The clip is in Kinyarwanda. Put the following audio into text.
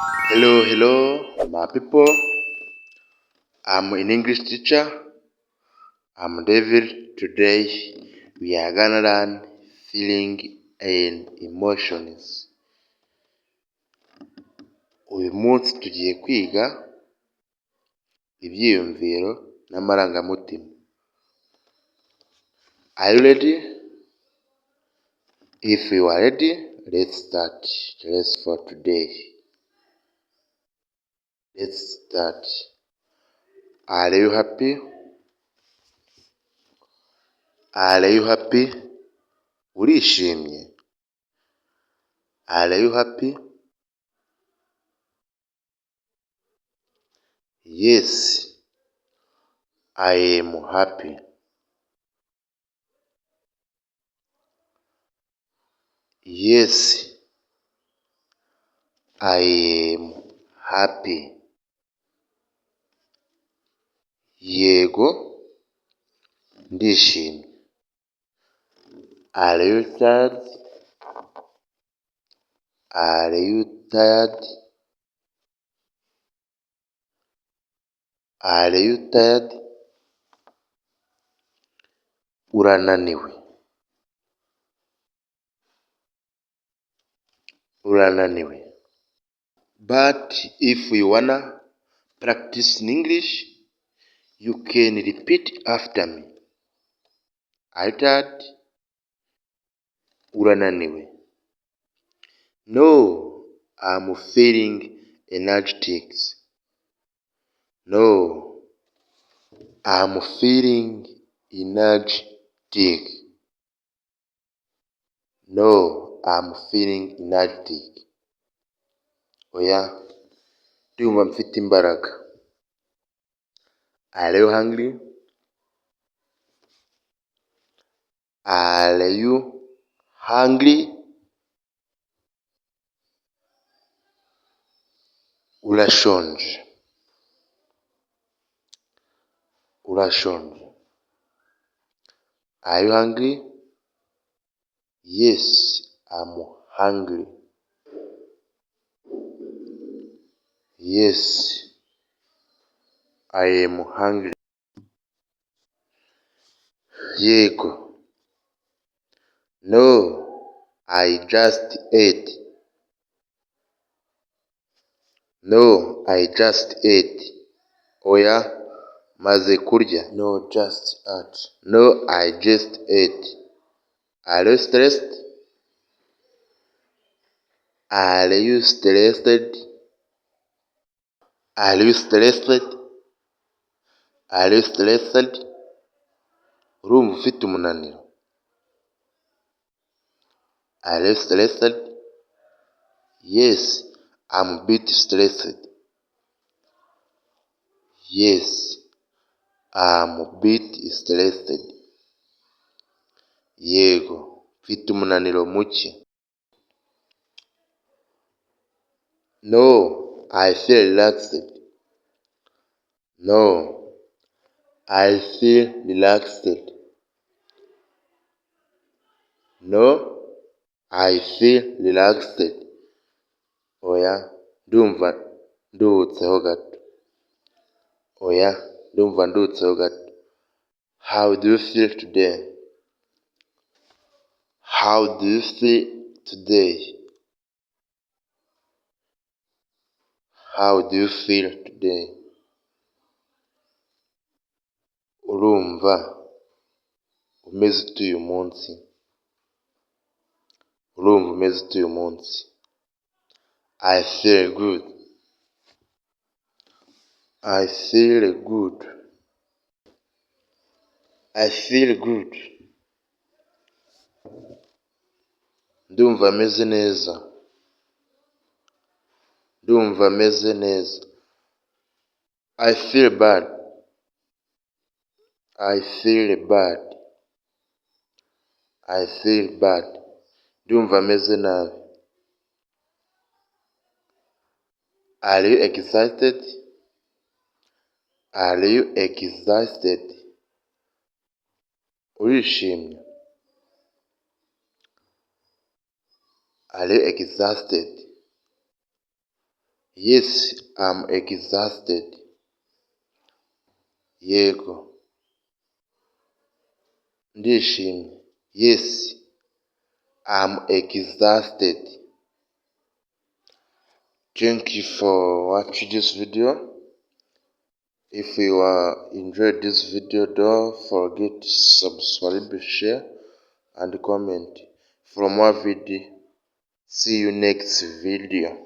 Hello, my people. I'm an English teacher. I'm David. Today we are gonna learn feeling and emotions. Uyu munsi tugiye kwiga ibyiyumviro n'amarangamutima. Are you ready? If you are ready, let's start the lesson for today. Let's start. Are you happy? Are you happy? Urishimye? Are you happy? Yes, I am happy. Yes, I am happy. Yego, ndishimye. Are you tired? Are you tired? Are you tired? Urananiwe. Urananiwe. But if you wanna practice in English, you can repeat after me. Are you tired? Urananiwe. No, I'm feeling energetic. No, I'm feeling energetic. No, I'm feeling energetic. Oya, ndumva mfite imbaraga. Are you hungry? Are you hungry? Urashonje. Urashonje. Are you hungry? Yes, I'm hungry. Yes, I am hungry. Yego. No, I just ate. No, I just ate. Oya, maze kurya. No, just ate. No, I just ate. Are you stressed? Are you stressed? Are you stressed? Are you stressed? Urumva ufite umunaniro. Are you stressed? Yes, I'm a bit stressed. Yes, I'm a bit stressed. Yego, mfite umunaniro muke. No, I feel relaxed. No, I feel relaxed. No, I feel relaxed. Oya, ndumva nduhutseho gato. Oya, ndumva nduhutseho gato. How do you feel today? How do you feel today? How do you feel today? Urumva umeze ute uyu munsi? Urumva umeze ute uyu munsi? I feel good. I feel good. I feel good. Ndumva meze neza. Ndumva meze neza. I feel bad. I feel bad. I feel bad. Ndumva meze nabi. Are you excited? Are you excited? Urishimye. Are you exhausted? Yes, I'm exhausted. Yego. Ndishimye. Yes, I'm exhausted. Thank you for watching this video. If you enjoyed this video, don't forget to subscribe, share, and comment. For more video, see you next video.